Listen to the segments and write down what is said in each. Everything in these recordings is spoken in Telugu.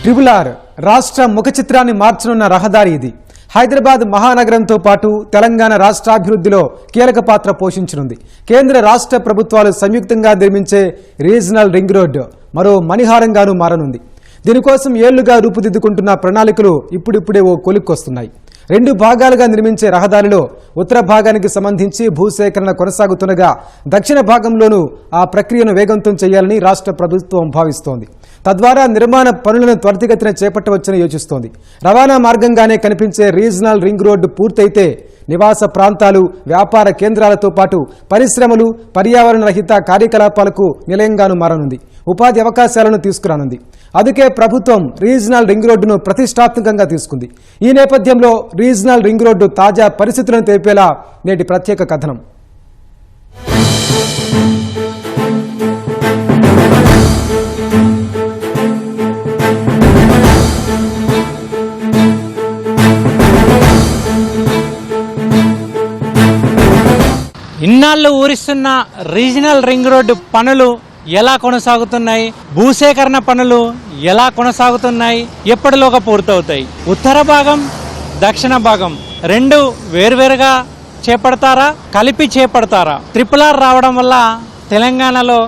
ట్రిపుల్ ఆర్ రాష్ట్ర ముఖ చిత్రాన్ని మార్చనున్న రహదారి ఇది. హైదరాబాద్ మహానగరంతో పాటు తెలంగాణ రాష్ట్రాభివృద్ధిలో కీలక పాత్ర పోషించనుంది. కేంద్ర రాష్ట్ర ప్రభుత్వాలు సంయుక్తంగా నిర్మించే రీజనల్ రింగ్ రోడ్డు మరో మణిహారంగానూ మారనుంది. దీనికోసం ఏళ్లుగా రూపుదిద్దుకుంటున్న ప్రణాళికలు ఇప్పుడిప్పుడే ఓ కొలిక్కొస్తున్నాయి. 2 భాగాలుగా నిర్మించే రహదారిలో ఉత్తర భాగానికి సంబంధించి భూసేకరణ కొనసాగుతుండగా దక్షిణ భాగంలోనూ ఆ ప్రక్రియను వేగవంతం చేయాలని రాష్ట్ర ప్రభుత్వం భావిస్తోంది. తద్వారా నిర్మాణ పనులను త్వరితగతిన చేపట్టవచ్చని యోచిస్తోంది. రవాణా మార్గంగానే కనిపించే రీజనల్ రింగ్ రోడ్డు పూర్తయితే నివాస ప్రాంతాలు, వ్యాపార కేంద్రాలతో పాటు పరిశ్రమలు, పర్యావరణ రహిత కార్యకలాపాలకు నిలయంగాను మారనుంది. ఉపాధి అవకాశాలను తీసుకురానుంది. అందుకే ప్రభుత్వం రీజనల్ రింగ్ రోడ్డును ప్రతిష్టాత్మకంగా తీసుకుంది. ఈ నేపథ్యంలో రీజనల్ రింగ్ రోడ్డు తాజా పరిస్థితులను తెలిపేలా నేటి ప్రత్యేక కథనం. ఇన్నాళ్ళు ఊరిస్తున్న రీజనల్ రింగ్ రోడ్డు పనులు ఎలా కొనసాగుతున్నాయి, భూసేకరణ పనులు ఎలా కొనసాగుతున్నాయి, ఎప్పటిలోగా పూర్తవుతాయి, ఉత్తర భాగం దక్షిణ భాగం 2 వేర్వేరుగా చేపడతారా, కలిపి చేపడతారా, ట్రిపుల్ ఆర్ రావడం వల్ల తెలంగాణలో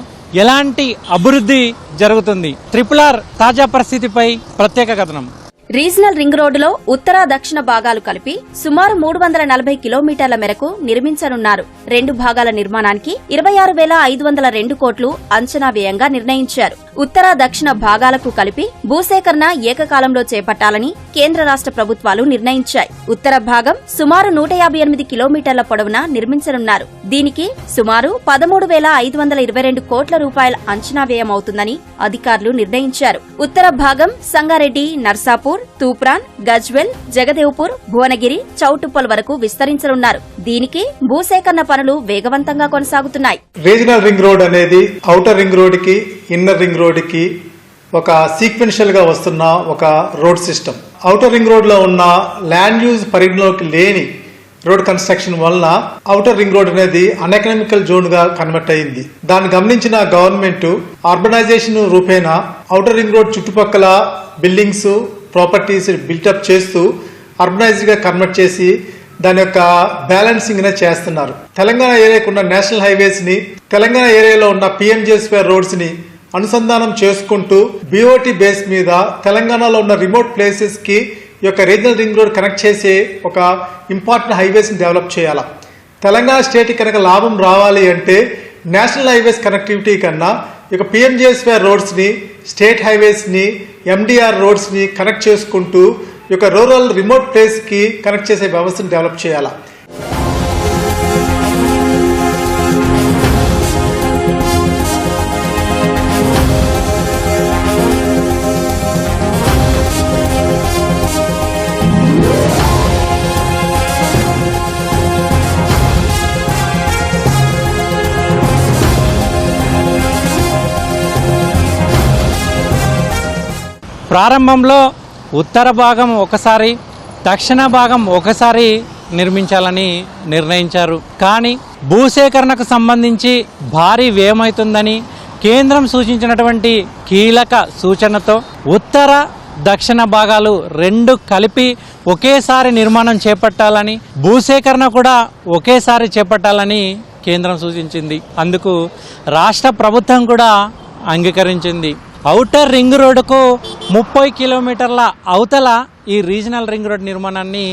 ఎలాంటి అభివృద్ధి జరుగుతుంది, ట్రిపుల్ ఆర్ తాజా పరిస్థితిపై ప్రత్యేక కథనం. రీజనల్ రింగ్ రోడ్డులో ఉత్తర దక్షిణ భాగాలు కలిపి సుమారు 340 కిలోమీటర్ల మేరకు నిర్మించనున్నారు. 2 భాగాల నిర్మాణానికి 26,502 కోట్లు అంచనా వ్యయంగా నిర్ణయించారు. ఉత్తర దక్షిణ భాగాలకు కలిపి భూసేకరణ ఏకకాలంలో చేపట్టాలని కేంద్ర రాష్ట్ర ప్రభుత్వాలు నిర్ణయించాయి. ఉత్తర భాగం సుమారు 158 కిలోమీటర్ల పొడవున నిర్మించనున్నారు. దీనికి సుమారు 13,522 కోట్ల రూపాయల అంచనా వ్యయమవుతుందని అధికారులు నిర్ణయించారు. ఉత్తర భాగం సంగారెడ్డి, నర్సాపూర్, తూప్రాన్, గజ్వెల్, జగదేవ్పూర్, భువనగిరి, చౌటుప్పల్ వరకు విస్తరించనున్నారు. దీనికి భూసేకరణ పనులు వేగవంతంగా కొనసాగుతున్నాయి. రీజనల్ రింగ్ రోడ్ అనేది ఔటర్ రింగ్ రోడ్ కి, ఇన్నర్ రింగ్ రోడ్ కి ఒక సీక్వెన్షియల్ గా వస్తున్న ఒక road system. Outer ring road లో ఉన్న ల్యాండ్ యూజ్ పరిధిలోకి లేని రోడ్ కన్స్ట్రక్షన్ వలన ఔటర్ రింగ్ రోడ్ అనేది అన్ఎకనామికల్ జోన్ గా కన్వర్ట్ అయింది. దాన్ని గమనించిన గవర్నమెంట్ అర్బనైజేషన్ రూపేణా ఔటర్ రింగ్ రోడ్ చుట్టుపక్కల బిల్డింగ్స్, ప్రాపర్టీస్ బిల్టప్ చేస్తూ అర్బనైజ్డ్ గా కన్వర్ట్ చేసి దాని యొక్క బ్యాలెన్సింగ్ నే చేస్తున్నారు. తెలంగాణ ఏరియాకు ఉన్న నేషనల్ హైవేస్ ని, తెలంగాణ ఏరియాలో ఉన్న PMGSY రోడ్స్ ని అనుసంధానం చేసుకుంటూ BOT బేస్ మీద తెలంగాణలో ఉన్న రిమోట్ ప్లేసెస్ కి ఈ యొక్క రీజనల్ రింగ్ రోడ్ కనెక్ట్ చేసే ఒక ఇంపార్టెంట్ హైవేస్ ని డెవలప్ చేయాలి. తెలంగాణ స్టేట్ కనుక లాభం రావాలి అంటే నేషనల్ హైవేస్ కనెక్టివిటీ కన్నా ఇక PMGSY రోడ్స్ ని, స్టేట్ హైవేస్ ని, MDR రోడ్స్ ని కనెక్ట్ చేసుకుంటూ ఈ యొక్క రూరల్ రిమోట్ ప్లేస్ కి కనెక్ట్ చేసే వ్యవస్థను డెవలప్ చేయాలి. ప్రారంభంలో ఉత్తర భాగం ఒకసారి, దక్షిణ భాగం ఒకసారి నిర్మించాలని నిర్ణయించారు. కానీ భూసేకరణకు సంబంధించి భారీ వ్యయమవుతుందని కేంద్రం సూచించినటువంటి కీలక సూచనతో ఉత్తర దక్షిణ భాగాలు 2 కలిపి ఒకేసారి నిర్మాణం చేపట్టాలని, భూసేకరణ కూడా ఒకేసారి చేపట్టాలని కేంద్రం సూచించింది. అందుకు రాష్ట్ర ప్రభుత్వం కూడా అంగీకరించింది. ఔటర్ రింగ్ రోడ్డుకు 30 కిలోమీటర్ల అవతల ఈ రీజనల్ రింగ్ రోడ్ నిర్మాణాన్ని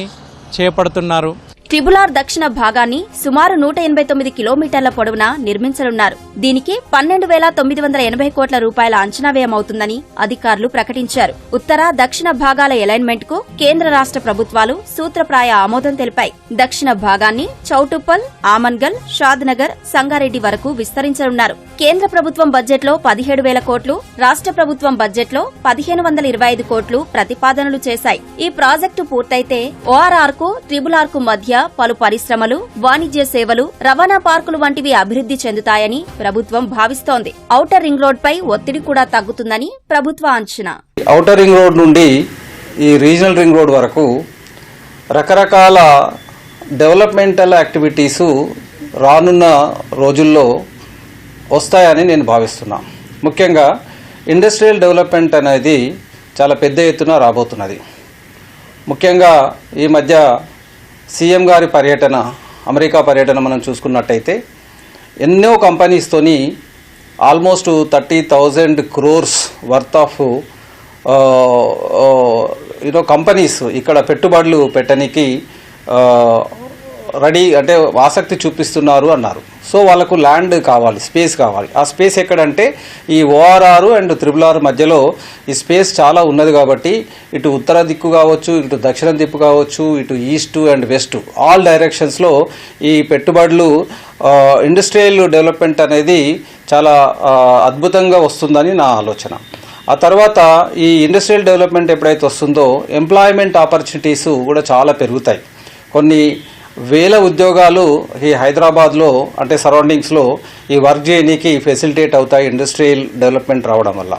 చేపడుతున్నారు. ట్రిపుల్ ఆర్ దక్షిణ భాగాన్ని సుమారు 189 కిలోమీటర్ల పొడవున నిర్మించనున్నారు. దీనికి 12,980 కోట్ల రూపాయల అంచనా వ్యయమవుతుందని అధికారులు ప్రకటించారు. ఉత్తర దక్షిణ భాగాల అలైన్మెంట్ కు కేంద్ర రాష్ట్ర ప్రభుత్వాలు సూత్రప్రాయ ఆమోదం తెలిపాయి. దక్షిణ భాగాన్ని చౌటుప్పల్, ఆమన్గల్, షాద్నగర్, సంగారెడ్డి వరకు విస్తరించనున్నారు. కేంద్ర ప్రభుత్వం బడ్జెట్లో 17,000 కోట్లు, రాష్ట్ర ప్రభుత్వం బడ్జెట్లో 1,525 కోట్లు ప్రతిపాదనలు చేశాయి. ఈ ప్రాజెక్టు పూర్తయితే ORR కు, ట్రిపుల్ ఆర్ కు మధ్య పలు పరిశ్రమలు, వాణిజ్య సేవలు, రవాణా పార్కులు వంటివి అభివృద్ధి చెందుతాయని ప్రభుత్వం భావిస్తోంది. ఔటర్ రింగ్ రోడ్ పై ఒత్తిడి కూడా తగ్గుతుందని ప్రభుత్వ అంచనా. ఔటర్ రింగ్ రోడ్ నుండి ఈ రీజనల్ రింగ్ రోడ్ వరకు రకరకాల డెవలప్మెంటల్ యాక్టివిటీసు రానున్న రోజుల్లో వస్తాయని నేను భావిస్తున్నా. ముఖ్యంగా ఇండస్ట్రియల్ డెవలప్మెంట్ అనేది చాలా పెద్ద ఎత్తున రాబోతున్నది. ముఖ్యంగా ఈ మధ్య సీఎం గారి పర్యటన, అమెరికా పర్యటన మనం చూసుకున్నట్టయితే ఎన్నో కంపెనీస్తోని almost 30,000 crores worth of companies ఇక్కడ పెట్టుబడులు పెట్టడానికి రెడీ అంటే ఆసక్తి చూపిస్తున్నారు అన్నారు. సో వాళ్ళకు ల్యాండ్ కావాలి, స్పేస్ కావాలి. ఆ స్పేస్ ఎక్కడంటే ఈ ORR అండ్ RRR మధ్యలో ఈ స్పేస్ చాలా ఉన్నది కాబట్టి ఇటు ఉత్తర దిక్కు కావచ్చు, ఇటు దక్షిణ దిక్కు కావచ్చు, ఇటు ఈస్ట్ అండ్ వెస్ట్ ఆల్ డైరెక్షన్స్లో ఈ పెట్టుబడులు ఇండస్ట్రియల్ డెవలప్మెంట్ అనేది చాలా అద్భుతంగా వస్తుందని నా ఆలోచన. ఆ తర్వాత ఈ ఇండస్ట్రియల్ డెవలప్మెంట్ ఎప్పుడైతే వస్తుందో ఎంప్లాయ్మెంట్ ఆపర్చునిటీస్ కూడా చాలా పెరుగుతాయి. కొన్ని వేల ఉద్యోగాలు ఈ హైదరాబాద్లో అంటే సరౌండింగ్స్లో ఈ వర్క్ చేయడానికి ఫెసిలిటేట్ అవుతాయి ఇండస్ట్రియల్ డెవలప్మెంట్ రావడం వల్ల.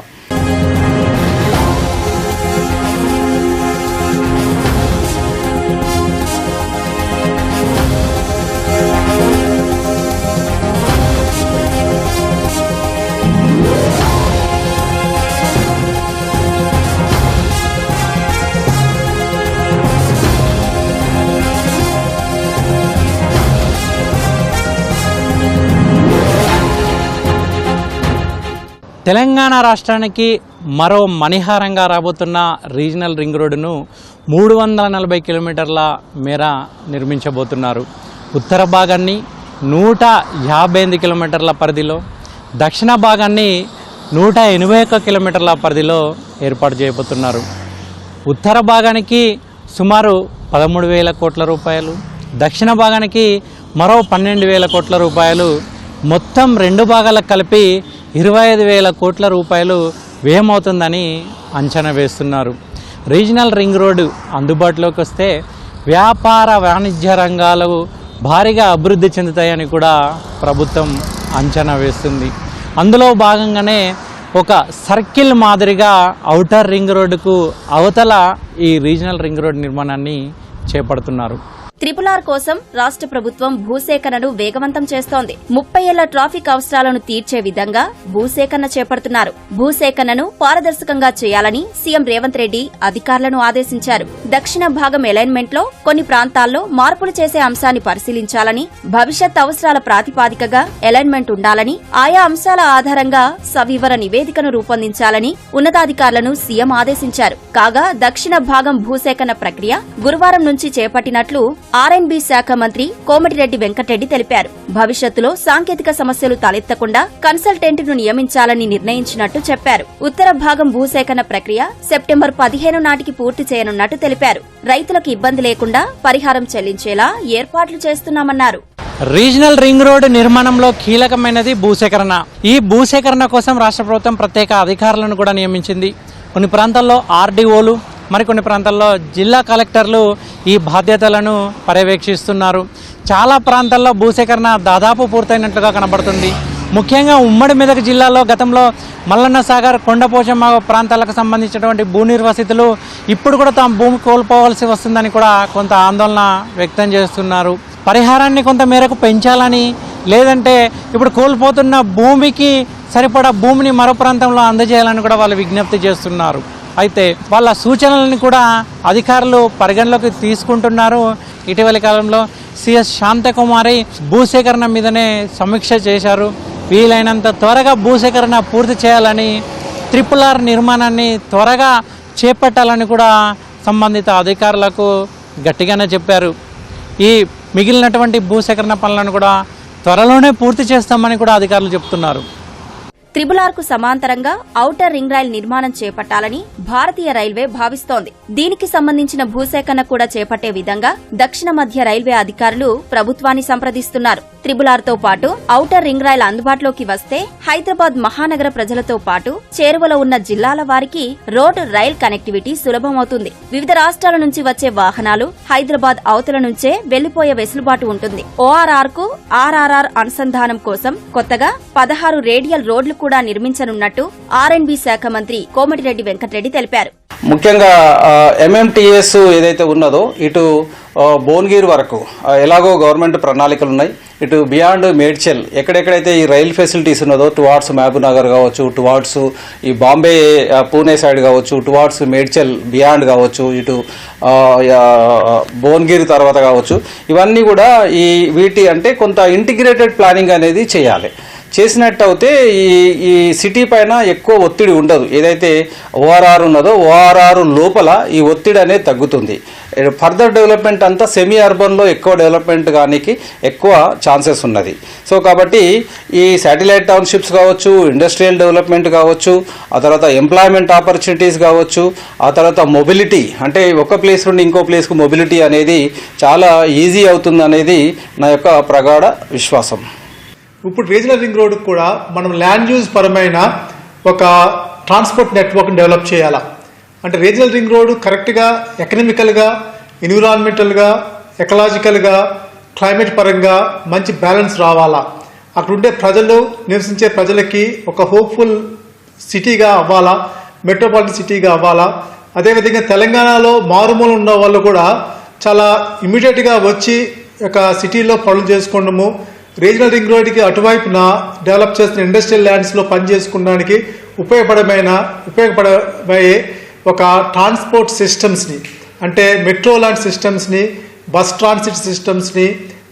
తెలంగాణ రాష్ట్రానికి మరో మణిహారంగా రాబోతున్న రీజనల్ రింగ్ రోడ్డును 340 కిలోమీటర్ల మేర నిర్మించబోతున్నారు. ఉత్తర భాగాన్ని 158 కిలోమీటర్ల పరిధిలో, దక్షిణ భాగాన్ని 181 కిలోమీటర్ల పరిధిలో ఏర్పాటు చేయబోతున్నారు. ఉత్తర భాగానికి సుమారు 13,000 కోట్ల రూపాయలు, దక్షిణ భాగానికి మరో 12,000 కోట్ల రూపాయలు, మొత్తం రెండు భాగాలకు కలిపి 25,000 కోట్ల రూపాయలు వ్యయమవుతుందని అంచనా వేస్తున్నారు. రీజనల్ రింగ్ రోడ్డు అందుబాటులోకి వస్తే వ్యాపార వాణిజ్య రంగాలు భారీగా అభివృద్ధి చెందుతాయని కూడా ప్రభుత్వం అంచనా వేస్తుంది. అందులో భాగంగానే ఒక సర్కిల్ మాదిరిగా ఔటర్ రింగ్ రోడ్డుకు అవతల ఈ రీజనల్ రింగ్ రోడ్ నిర్మాణాన్ని చేపడుతున్నారు. RRR కోసం రాష్ట్ర ప్రభుత్వం భూసేకరణను వేగవంతం చేస్తోంది. 30 ఏళ్ల ట్రాఫిక్ అవసరాలను తీర్చే విధంగా భూసేకరణ చేపడుతున్నారు. భూసేకరణను పారదర్శకంగా చేయాలని సీఎం రేవంత్ రెడ్డి అధికారులను ఆదేశించారు. దక్షిణ భాగం అలైన్మెంట్ లో కొన్ని ప్రాంతాల్లో మార్పులు చేసే అంశాన్ని పరిశీలించాలని, భవిష్యత్ అవసరాల ప్రాతిపాదికగా అలైన్మెంట్ ఉండాలని, ఆయా అంశాల ఆధారంగా సవివర నివేదికను రూపొందించాలని ఉన్నతాధికారులను సీఎం ఆదేశించారు. కాగా దక్షిణ భాగం భూసేకరణ ప్రక్రియ గురువారం నుంచి చేపట్టినట్లు R&B శాఖ మంత్రి కోమటిరెడ్డి వెంకటరెడ్డి తెలిపారు. భవిష్యత్తులో సాంకేతిక సమస్యలు తలెత్తకుండా కన్సల్టెంట్ను నియమించాలని నిర్ణయించినట్టు చెప్పారు. ఉత్తర భాగం భూసేకరణ ప్రక్రియ సెప్టెంబర్ 15 నాటికి పూర్తి చేయనున్నట్టు తెలిపారు. రైతులకు ఇబ్బంది లేకుండా పరిహారం చెల్లించేలా ఏర్పాట్లు చేస్తున్నామన్నారు. రీజనల్ రింగ్ రోడ్డు నిర్మాణంలో కీలకమైనది భూసేకరణ. ఈ భూసేకరణ కోసం రాష్ట్ర ప్రభుత్వం ప్రత్యేక అధికారులను కూడా నియమించింది. కొన్ని ప్రాంతాల్లో RDOలు, మరికొన్ని ప్రాంతాల్లో జిల్లా కలెక్టర్లు ఈ బాధ్యతలను పర్యవేక్షిస్తున్నారు. చాలా ప్రాంతాల్లో భూసేకరణ దాదాపు పూర్తయినట్లుగా కనబడుతుంది. ముఖ్యంగా ఉమ్మడి మెదక్ జిల్లాలో గతంలో మల్లన్న సాగర్, కొండపోచమ్మ ప్రాంతాలకు సంబంధించినటువంటి భూ నిర్వాసితులు ఇప్పుడు కూడా తాము భూమి కోల్పోవలసి వస్తుందని కూడా కొంత ఆందోళన వ్యక్తం చేస్తున్నారు. పరిహారాన్ని కొంత మేరకు పెంచాలని, లేదంటే ఇప్పుడు కోల్పోతున్న భూమికి సరిపడా భూమిని మరో ప్రాంతంలో అందజేయాలని కూడా వాళ్ళు విజ్ఞప్తి చేస్తున్నారు. అయితే వాళ్ళ సూచనలను కూడా అధికారులు పరిగణలోకి తీసుకుంటున్నారు. ఇటీవలి కాలంలో CS శాంతకుమారి భూసేకరణ మీదనే సమీక్ష చేశారు. వీలైనంత త్వరగా భూసేకరణ పూర్తి చేయాలని, RRR నిర్మాణాన్ని త్వరగా చేపట్టాలని కూడా సంబంధిత అధికారులకు గట్టిగానే చెప్పారు. ఈ మిగిలినటువంటి భూసేకరణ పనులను కూడా త్వరలోనే పూర్తి చేస్తామని కూడా అధికారులు చెప్తున్నారు. RRR కు సమాంతరంగా ఔటర్ రింగ్ రైల్ నిర్మాణం చేపట్టాలని భారతీయ రైల్వే భావిస్తోంది. దీనికి సంబంధించిన భూసేకరణ కూడా చేపట్టే విధంగా దక్షిణ మధ్య రైల్వే అధికారులు ప్రభుత్వాన్ని సంప్రదిస్తున్నారు. RRR తో పాటు ఔటర్ రింగ్ రైల్ అందుబాటులోకి వస్తే హైదరాబాద్ మహానగర ప్రజలతో పాటు చేరువలో ఉన్న జిల్లాల వారికి రోడ్ రైల్ కనెక్టివిటీ సులభమవుతుంది. వివిధ రాష్ట్రాల నుంచి వచ్చే వాహనాలు హైదరాబాద్ అవతల నుంచే వెళ్లిపోయే వెసులుబాటు ఉంటుంది. ORR కు RRR అనుసంధానం కోసం కొత్తగా 16 రేడియల్ రోడ్లు కూడా నిర్మించనున్నట్టు R&B శాఖ మంత్రి కోమటిరెడ్డి వెంకటరెడ్డి తెలిపారు. ముఖ్యంగా ఎంఎంటీఎస్ ఏదైతే ఉన్నదో ఇటు భువనగిరి వరకు ఎలాగో గవర్నమెంట్ ప్రణాళికలు ఉన్నాయి. ఇటు బియాండ్ మేడ్చల్ ఎక్కడెక్కడైతే ఈ రైల్ ఫెసిలిటీస్ ఉన్నదో టువార్డ్స్ మహబూబ్ నగర్ కావచ్చు, టువార్డ్స్ ఈ బాంబే పూణే సైడ్ కావచ్చు, టువార్డ్స్ మేడ్చల్ బియాండ్ కావచ్చు, ఇటు భువనగిరి తర్వాత కావచ్చు, ఇవన్నీ కూడా వీటి అంటే కొంత ఇంటిగ్రేటెడ్ ప్లానింగ్ అనేది చేయాలి. చేసినట్టు అయితే ఈ సిటీ పైన ఎక్కువ ఒత్తిడి ఉండదు. ఏదైతే ఓఆర్ఆర్ ఉన్నదో ఓఆర్ఆర్ లోపల ఈ ఒత్తిడి అనేది తగ్గుతుంది. ఫర్దర్ డెవలప్మెంట్ అంతా సెమీ అర్బన్లో ఎక్కువ డెవలప్మెంట్ కానీ ఎక్కువ ఛాన్సెస్ ఉన్నది. సో కాబట్టి ఈ శాటిలైట్ టౌన్షిప్స్ కావచ్చు, ఇండస్ట్రియల్ డెవలప్మెంట్ కావచ్చు, ఆ తర్వాత ఎంప్లాయ్మెంట్ ఆపర్చునిటీస్ కావచ్చు, ఆ తర్వాత మొబిలిటీ అంటే ఒక ప్లేస్ నుండి ఇంకో ప్లేస్కు మొబిలిటీ అనేది చాలా ఈజీ అవుతుంది అనేది నా యొక్క ప్రగాఢ విశ్వాసం. ఇప్పుడు రీజనల్ రింగ్ రోడ్ కూడా మనం ల్యాండ్ యూజ్ పరమైన ఒక ట్రాన్స్పోర్ట్ నెట్వర్క్ని డెవలప్ చేయాలా. అంటే రీజనల్ రింగ్ రోడ్ కరెక్ట్గా ఎకనామికల్గా, ఎన్విరాన్మెంటల్గా, ఎకలాజికల్గా, క్లైమేట్ పరంగా మంచి బ్యాలెన్స్ రావాలా. అక్కడ ఉండే ప్రజలు, నివసించే ప్రజలకి ఒక హోప్ఫుల్ సిటీగా అవ్వాలా, మెట్రోపాలిటన్ సిటీగా అవ్వాలా. అదేవిధంగా తెలంగాణలో మారుమూల ఉన్న వాళ్ళు కూడా చాలా ఇమీడియట్గా వచ్చి ఒక సిటీలో పనులు చేసుకోవడము, రీజనల్ రింగ్ రోడ్కి అటువైపున డెవలప్ చేస్తున్న ఇండస్ట్రియల్ ల్యాండ్స్లో పనిచేసుకోవడానికి ఉపయోగపడే ఒక ట్రాన్స్పోర్ట్ సిస్టమ్స్ని అంటే మెట్రో లాంటి సిస్టమ్స్ని, బస్ ట్రాన్సిట్ సిస్టమ్స్ని,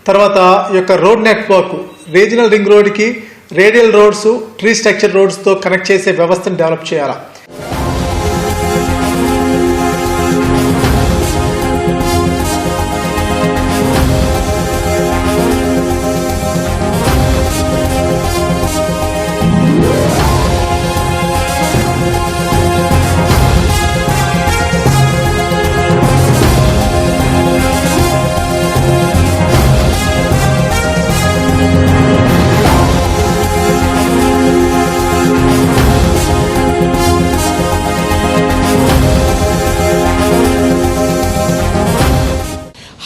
తర్వాత ఈ యొక్క రోడ్ నెట్వర్క్ రీజనల్ రింగ్ రోడ్కి రేడియల్ రోడ్స్, ట్రీ స్ట్రక్చర్ రోడ్స్తో కనెక్ట్ చేసే వ్యవస్థను డెవలప్ చేయాలి.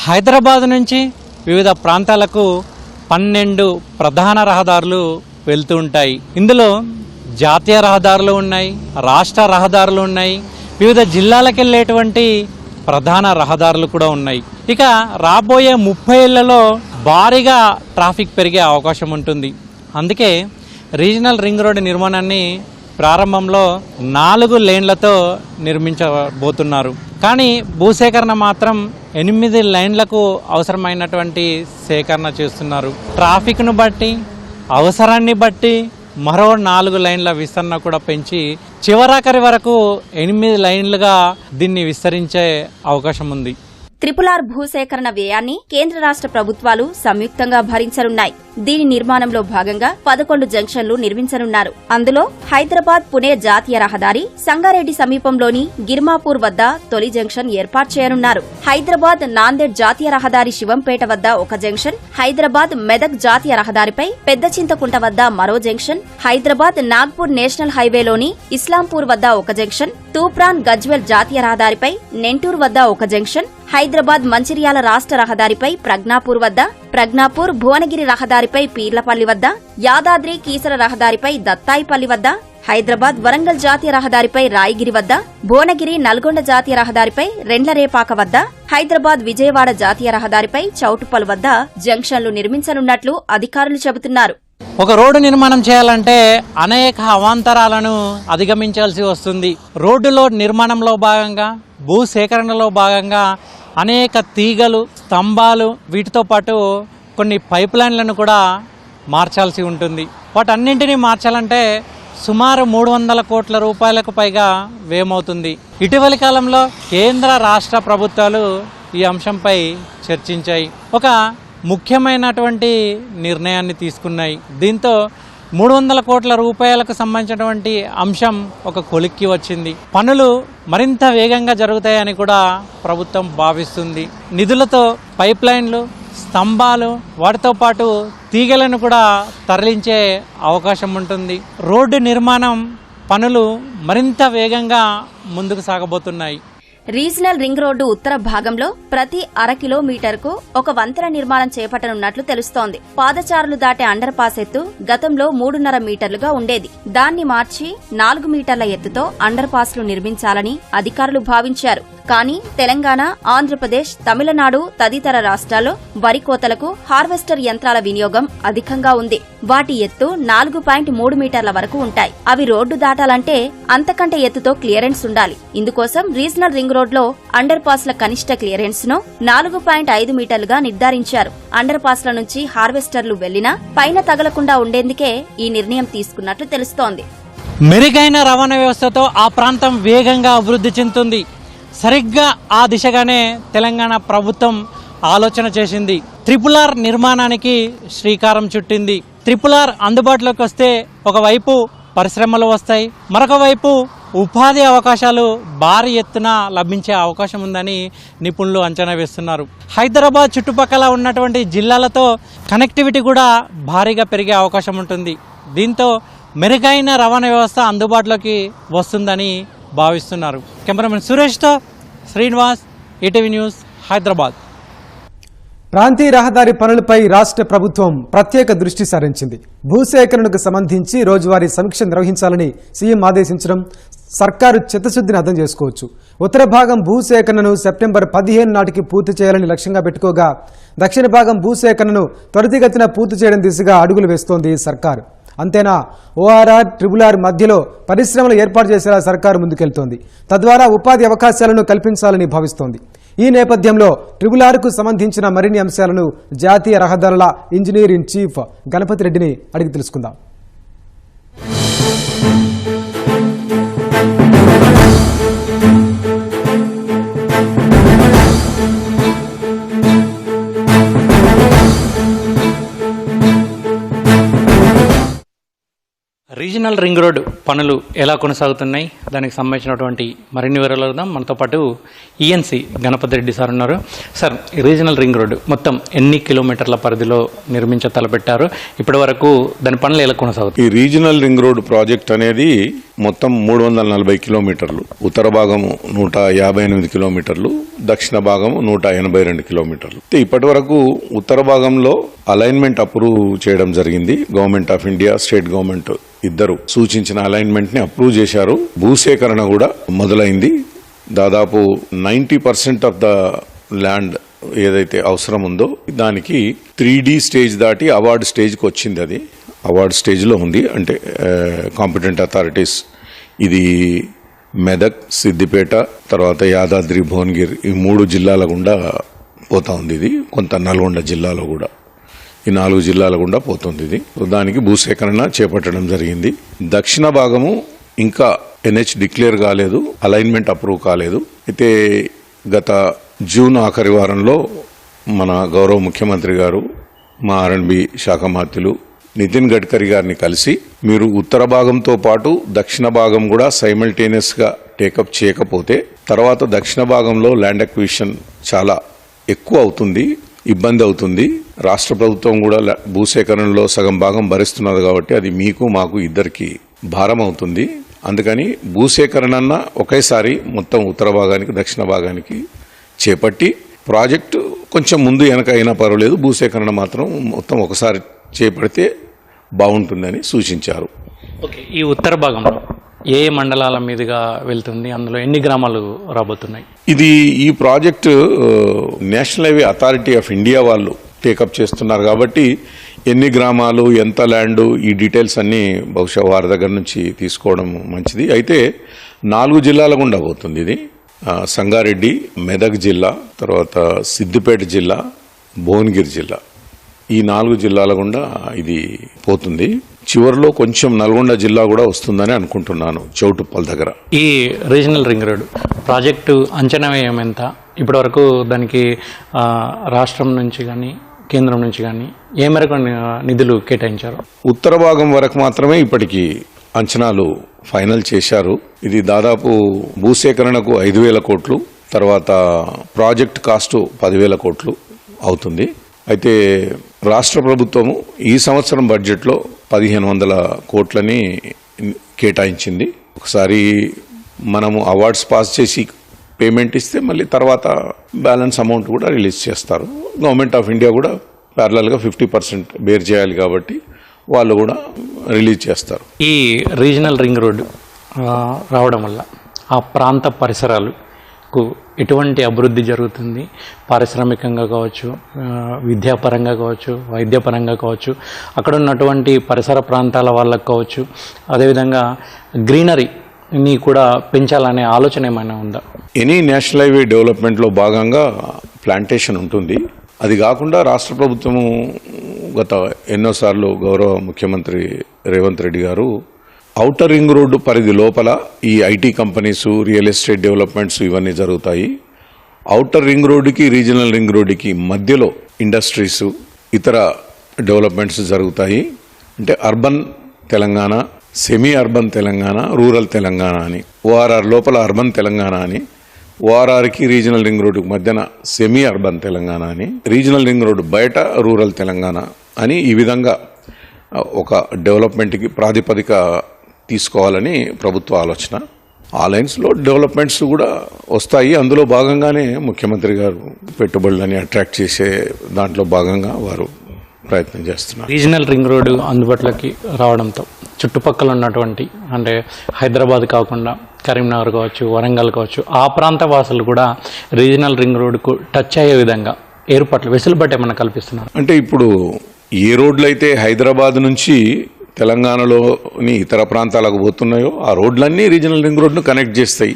హైదరాబాద్ నుంచి వివిధ ప్రాంతాలకు 12 ప్రధాన రహదారులు వెళ్తూ ఉంటాయి. ఇందులో జాతీయ రహదారులు ఉన్నాయి, రాష్ట్ర రహదారులు ఉన్నాయి, వివిధ జిల్లాలకు వెళ్ళేటువంటి ప్రధాన రహదారులు కూడా ఉన్నాయి. ఇక రాబోయే 30 ఏళ్లలో భారీగా ట్రాఫిక్ పెరిగే అవకాశం ఉంటుంది. అందుకే రీజనల్ రింగ్ రోడ్డు నిర్మాణాన్ని ప్రారంభంలో 4 లేన్లతో నిర్మించబోతున్నారు. కానీ భూసేకరణ మాత్రం 8 లైన్లకు అవసరమైనటువంటి సేకరణ చేస్తున్నారు. ట్రాఫిక్ను బట్టి, అవసరాన్ని బట్టి మరో 4 లైన్ల విస్తరణ కూడా పెంచి చివరాఖరి వరకు 8 లైన్లుగా దీన్ని విస్తరించే అవకాశం ఉంది. RRR భూసేకరణ వ్యయాన్ని కేంద్ర రాష్ట్ర ప్రభుత్వాలు సంయుక్తంగా భరించనున్నాయి. దీని నిర్మాణంలో భాగంగా 11 జంక్షన్లు నిర్మించనున్నారు. అందులో హైదరాబాద్ పుణే జాతీయ రహదారి, సంగారెడ్డి సమీపంలోని గిర్మాపూర్ వద్ద తొలి జంక్షన్ ఏర్పాటు చేయనున్నారు. హైదరాబాద్ నాందేడ్ జాతీయ రహదారి శివంపేట వద్ద ఒక జంక్షన్, హైదరాబాద్ మెదక్ జాతీయ రహదారిపై పెద్ద చింతకుంట వద్ద మరో జంక్షన్, హైదరాబాద్ నాగ్పూర్ నేషనల్ హైవేలోని ఇస్లాంపూర్ వద్ద ఒక జంక్షన్, తూప్రాన్ గజ్వెల్ జాతీయ రహదారిపై నెంటూర్ వద్ద ఒక జంక్షన్, హైదరాబాద్ మంచిర్యాల రాష్ట్ర రహదారిపై ప్రజ్ఞాపూర్ వద్ద, ప్రజ్ఞాపూర్ భువనగిరి రహదారిపై పీర్లపల్లి వద్ద, యాదాద్రి కీసర రహదారిపై దత్తాయిపల్లి వద్ద, హైదరాబాద్ వరంగల్ జాతీయ రహదారిపై రాయగిరి వద్ద, భువనగిరి నల్గొండ జాతీయ రహదారిపై రెండ్లరేపాక వద్ద, హైదరాబాద్ విజయవాడ జాతీయ రహదారిపై చౌటుప్పల్ వద్ద జంక్షన్లు నిర్మించనున్నట్లు అధికారులు చెబుతున్నారు. ఒక రోడ్డు నిర్మాణం చేయాలంటే అనేక అవాంతరాలను అధిగమించాల్సి వస్తుంది. రోడ్డులో నిర్మాణంలో భాగంగా, భూసేకరణలో భాగంగా అనేక తీగలు, స్తంభాలు, వీటితో పాటు కొన్ని పైప్ లైన్లను కూడా మార్చాల్సి ఉంటుంది. వాటన్నింటినీ మార్చాలంటే సుమారు 300 కోట్ల రూపాయలకు పైగా వ్యయమవుతుంది. ఇటీవలి కాలంలో కేంద్ర రాష్ట్ర ప్రభుత్వాలు ఈ అంశంపై చర్చించాయి. ఒక ముఖ్యమైనటువంటి నిర్ణయాన్ని తీసుకున్నాయి. దీంతో 300 కోట్ల రూపాయలకు సంబంధించినటువంటి అంశం ఒక కొలిక్కి వచ్చింది. పనులు మరింత వేగంగా జరుగుతాయని కూడా ప్రభుత్వం భావిస్తుంది. నిధులతో పైప్ లైన్లు, స్తంభాలు, వాటితో పాటు తీగలను కూడా తరలించే అవకాశం ఉంటుంది. రోడ్డు నిర్మాణం పనులు మరింత వేగంగా ముందుకు సాగబోతున్నాయి. రీజనల్ రింగ్ రోడ్డు ఉత్తర భాగంలో ప్రతి అర కిలోమీటర్కు ఒక వంతెన నిర్మాణం చేపట్టనున్నట్లు తెలుస్తోంది. పాదచారులు దాటే అండర్ పాస్ ఎత్తు గతంలో 3.5 మీటర్లుగా ఉండేది. దాన్ని మార్చి 4 మీటర్ల ఎత్తుతో అండర్ పాస్లు నిర్మించాలని అధికారులు భావించారు. కానీ తెలంగాణ, ఆంధ్రప్రదేశ్, తమిళనాడు తదితర రాష్ట్రాల్లో వరి కోతలకు హార్వెస్టర్ యంత్రాల వినియోగం అధికంగా ఉంది. వాటి ఎత్తు 4.3 మీటర్ల వరకు ఉంటాయి. అవి రోడ్డు దాటాలంటే అంతకంటే ఎత్తుతో క్లియరెన్స్ ఉండాలి. ఇందుకోసం రీజనల్ రింగ్ రోడ్లో అండర్ పాస్ల కనిష్ట క్లియరెన్స్ ను 4.5 మీటర్లుగా నిర్ధారించారు. అండర్ పాస్ల నుంచి హార్వెస్టర్లు వెళ్లినా పైన తగలకుండా ఉండేందుకే ఈ నిర్ణయం తీసుకున్నట్లు తెలుస్తోంది. మెరుగైన రవాణా వ్యవస్థతో ఆ ప్రాంతం వేగంగా అభివృద్ధి చెందుతుంది. సరిగ్గా ఆ దిశగానే తెలంగాణ ప్రభుత్వం ఆలోచన చేసింది. RRR నిర్మాణానికి శ్రీకారం చుట్టింది. RRR అందుబాటులోకి వస్తే ఒకవైపు పరిశ్రమలు వస్తాయి, మరొక వైపు ఉపాధి అవకాశాలు భారీ ఎత్తున లభించే అవకాశం ఉందని నిపుణులు అంచనా వేస్తున్నారు. హైదరాబాద్ చుట్టుపక్కల ఉన్నటువంటి జిల్లాలతో కనెక్టివిటీ కూడా భారీగా పెరిగే అవకాశం ఉంటుంది. దీంతో మెరుగైన రవాణా వ్యవస్థ అందుబాటులోకి వస్తుందని భావిస్తున్నారు. కెమెరామెన్ సురేష్తో శ్రీనివాస్, ఈటీవీ న్యూస్, హైదరాబాద్. ప్రాంతీయ రహదారి పనులపై రాష్ట్ర ప్రభుత్వం ప్రత్యేక దృష్టి సారించింది. భూసేకరణకు సంబంధించి రోజువారీ సమీక్ష నిర్వహించాలని సీఎం ఆదేశించడం సర్కారు చిత్తశుద్ధిని అర్థం చేసుకోవచ్చు. ఉత్తర భాగం భూసేకరణను సెప్టెంబర్ 15 నాటికి పూర్తి చేయాలని లక్ష్యంగా పెట్టుకోగా, దక్షిణ భాగం భూసేకరణను త్వరితగతిన పూర్తి చేయడం దిశగా అడుగులు వేస్తోంది సర్కారు. అంతేనా, ORR, RRR మధ్యలో పరిశ్రమలు ఏర్పాటు చేసేలా సర్కారు ముందుకెళ్తోంది. తద్వారా ఉపాధి అవకాశాలను కల్పించాలని భావిస్తోంది. ఈ నేపథ్యంలో RRRకు సంబంధించిన మరిన్ని అంశాలను జాతీయ రహదారుల ఇంజనీర్ ఇన్ చీఫ్ గణపతి రెడ్డిని అడిగి తెలుసుకుందాం. రీజనల్ రింగ్ రోడ్ పనులు ఎలా కొనసాగుతున్నాయి, దానికి సంబంధించినటువంటి మరిన్ని వివరాలు అడుగుదాం. మనతో పాటు ఈఎన్సీ గణపతి రెడ్డి సార్ ఉన్నారు. సార్, రీజనల్ రింగ్ రోడ్ మొత్తం ఎన్ని కిలోమీటర్ల పరిధిలో నిర్మించ తలపెట్టారు? ఇప్పటి వరకు దాని పనులు ఎలా కొనసాగుతాయి? ఈ రీజనల్ రింగ్ రోడ్ ప్రాజెక్ట్ అనేది మొత్తం 340 కిలోమీటర్లు. ఉత్తర భాగము 158 కిలోమీటర్లు, దక్షిణ భాగము 182 కిలోమీటర్లు. ఇప్పటి వరకు ఉత్తర భాగంలో అలైన్మెంట్ అప్రూవ్ చేయడం జరిగింది. Government of India, state government ఇద్దరు సూచించిన అలైన్మెంట్ ని అప్రూవ్ చేశారు. భూసేకరణ కూడా మొదలైంది. దాదాపు 90% ఆఫ్ ద ల్యాండ్ ఏదైతే అవసరం ఉందో దానికి 3D స్టేజ్ దాటి అవార్డు స్టేజ్కి వచ్చింది. అది అవార్డు స్టేజ్లో ఉంది. అంటే కాంపిటెంట్ అథారిటీస్, ఇది మెదక్, సిద్దిపేట, తర్వాత యాదాద్రి, భువనగిరి, ఈ 3 జిల్లాల గుండా పోతా ఉంది. ఇది కొంత నల్గొండ జిల్లాలో కూడా, ఈ 4 జిల్లాల గుండా పోతుంది. ఇది దానికి భూసేకరణ చేపట్టడం జరిగింది. దక్షిణ భాగము ఇంకా NH డిక్లేర్ కాలేదు, అలైన్మెంట్ అప్రూవ్ కాలేదు. అయితే గత జూన్ ఆఖరి వారంలో మన గౌరవ ముఖ్యమంత్రి గారు, మా R&B శాఖ మంత్రులు నితిన్ గడ్కరీ గారిని కలిసి, మీరు ఉత్తర భాగంతో పాటు దక్షిణ భాగం కూడా సైమల్టేనియస్ గా టేకప్ చేయకపోతే తర్వాత దక్షిణ భాగంలో ల్యాండ్ అక్విజిషన్ చాలా ఎక్కువ అవుతుంది, ఇబ్బంది అవుతుంది. రాష్ట్ర ప్రభుత్వం కూడా భూసేకరణలో సగం భాగం భరిస్తున్నది కాబట్టి అది మీకు మాకు ఇద్దరికి భారం అవుతుంది. అందుకని భూసేకరణ ఒకేసారి మొత్తం ఉత్తర భాగానికి దక్షిణ భాగానికి చేపట్టి, ప్రాజెక్టు కొంచెం ముందు వెనక అయినా పర్వాలేదు, భూసేకరణ మాత్రం మొత్తం ఒకసారి చేపడితే బాగుంటుందని సూచించారు. ఓకే, ఈ ఉత్తర భాగంలో ఏ మండలాల మీదుగా వెళ్తుంది, అందులో ఎన్ని గ్రామాలు రాబోతున్నాయి? ఈ project national highway authority of India వాళ్ళు టేకప్ చేస్తున్నారు కాబట్టి ఎన్ని గ్రామాలు, ఎంత ల్యాండ్, ఈ డీటెయిల్స్ అన్నీ బహుశా వారి దగ్గర నుంచి తీసుకోవడం మంచిది. అయితే 4 జిల్లాల గుండా పోతుంది ఇది. సంగారెడ్డి, మెదక్ జిల్లా, తర్వాత సిద్దిపేట జిల్లా, భువనగిరి జిల్లా, ఈ 4 జిల్లాల గుండా ఇది పోతుంది. చివరిలో కొంచెం నల్గొండ జిల్లా కూడా వస్తుందని అనుకుంటున్నాను, చౌటుప్పల్ దగ్గర. ఈ రీజనల్ రింగ్ రోడ్ ప్రాజెక్టు అంచనా వ్యయం ఎంత? ఇప్పటి వరకు దానికి రాష్ట్రం నుంచి కానీ కేంద్రం నుంచి కానీ ఏ మేరకు నిధులు కేటాయించారు? ఉత్తర భాగం వరకు మాత్రమే ఇప్పటికీ అంచనాలు ఫైనల్ చేశారు. ఇది దాదాపు భూసేకరణకు 5,000 కోట్లు, తర్వాత ప్రాజెక్ట్ కాస్ట్ 10,000 కోట్లు అవుతుంది. అయితే రాష్ట్ర ప్రభుత్వము ఈ సంవత్సరం బడ్జెట్లో 1,500 కోట్లని కేటాయించింది. ఒకసారి మనము అవార్డ్స్ పాస్ చేసి పేమెంట్ ఇస్తే మళ్ళీ తర్వాత బ్యాలెన్స్ అమౌంట్ కూడా రిలీజ్ చేస్తారు. గవర్నమెంట్ ఆఫ్ ఇండియా కూడా ప్యారలల్గా 50% బేర్ చేయాలి కాబట్టి వాళ్ళు కూడా రిలీజ్ చేస్తారు. ఈ రీజనల్ రింగ్ రోడ్డు రావడం వల్ల ఆ ప్రాంత పరిసరాలకు ఎటువంటి అభివృద్ధి జరుగుతుంది? పారిశ్రామికంగా కావచ్చు, విద్యాపరంగా కావచ్చు, వైద్యపరంగా కావచ్చు, అక్కడ ఉన్నటువంటి పరిసర ప్రాంతాల వాళ్ళకు కావచ్చు, అదేవిధంగా గ్రీనరీని కూడా పెంచాలనే ఆలోచన ఏమైనా ఉందా? ఎనీ నేషనల్ హైవే డెవలప్మెంట్లో భాగంగా ప్లాంటేషన్ ఉంటుంది. అది కాకుండా రాష్ట్ర ప్రభుత్వము గత ఎన్నోసార్లు గౌరవ ముఖ్యమంత్రి రేవంత్ రెడ్డి గారు ఔటర్ రింగ్ రోడ్డు పరిధి లోపల ఈ IT companies, real estate developments ఇవన్నీ జరుగుతాయి. ఔటర్ రింగ్ రోడ్డుకి, రీజనల్ రింగ్ రోడ్డుకి మధ్యలో ఇండస్ట్రీసు, ఇతర డెవలప్మెంట్స్ జరుగుతాయి. అంటే urban Telangana, semi urban Telangana, rural Telangana అని, ఓఆర్ఆర్ లోపల అర్బన్ తెలంగాణ అని, ఓఆర్ఆర్కి రీజనల్ రింగ్ రోడ్డుకి మధ్యన సెమీ అర్బన్ తెలంగాణ అని, రీజనల్ రింగ్ రోడ్డు బయట రూరల్ తెలంగాణ అని, ఈ విధంగా ఒక డెవలప్మెంట్కి ప్రాతిపదిక తీసుకోవాలని ప్రభుత్వ ఆలోచన. ఆ లైన్స్లో డెవలప్మెంట్స్ కూడా వస్తాయి. అందులో భాగంగానే ముఖ్యమంత్రి గారు పెట్టుబడులని అట్రాక్ట్ చేసే దాంట్లో భాగంగా వారు ప్రయత్నం చేస్తున్నారు. రీజనల్ రింగ్ రోడ్డు అందుబాటులోకి రావడంతో చుట్టుపక్కల ఉన్నటువంటి, అంటే హైదరాబాద్ కాకుండా కరీంనగర్ కావచ్చు, వరంగల్ కావచ్చు, ఆ ప్రాంత వాసులు కూడా రీజనల్ రింగ్ రోడ్డుకు టచ్ అయ్యే విధంగా ఏర్పాట్లు, వెసులుబాటు ఏమన్నా కల్పిస్తున్నారు? అంటే ఇప్పుడు ఏ రోడ్లు అయితే హైదరాబాద్ నుంచి తెలంగాణలోని ఇతర ప్రాంతాలకు పోతున్నాయో ఆ రోడ్లన్నీ రీజనల్ రింగ్ రోడ్ను కనెక్ట్ చేస్తాయి.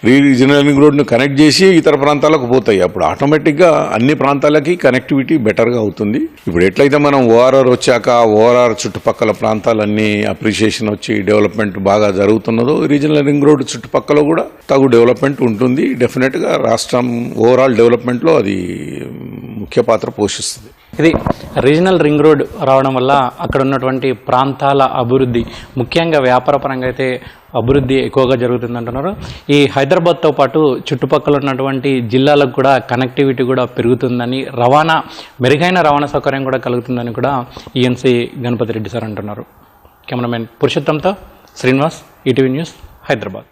రీజనల్ రింగ్ రోడ్ను కనెక్ట్ చేసి ఇతర ప్రాంతాలకు పోతాయి. అప్పుడు ఆటోమేటిక్గా అన్ని ప్రాంతాలకి కనెక్టివిటీ బెటర్గా అవుతుంది. ఇప్పుడు ఎట్లయితే మనం ఓఆర్ఆర్ వచ్చాక ఓఆర్ఆర్ చుట్టుపక్కల ప్రాంతాలన్నీ అప్రిషియేషన్ వచ్చి డెవలప్మెంట్ బాగా జరుగుతున్నదో, రీజనల్ రింగ్ రోడ్ చుట్టుపక్కల కూడా తగు డెవలప్మెంట్ ఉంటుంది. డెఫినెట్గా రాష్ట్రం ఓవరాల్ డెవలప్మెంట్లో అది ముఖ్య పాత్ర పోషిస్తుంది. ఇది రీజనల్ రింగ్ రోడ్ రావడం వల్ల అక్కడ ఉన్నటువంటి ప్రాంతాల అభివృద్ధి, ముఖ్యంగా వ్యాపారపరంగా అయితే అభివృద్ధి ఎక్కువగా జరుగుతుందంటున్నారు. ఈ హైదరాబాద్తో పాటు చుట్టుపక్కల ఉన్నటువంటి జిల్లాలకు కూడా కనెక్టివిటీ కూడా పెరుగుతుందని, మెరుగైన రవాణా సౌకర్యం కూడా కలుగుతుందని కూడా ఈఎన్సీ గణపతి రెడ్డి సార్ అంటున్నారు. కెమెరామెన్ పురుషోత్తంతో శ్రీనివాస్, ఈటీవీ న్యూస్, హైదరాబాద్.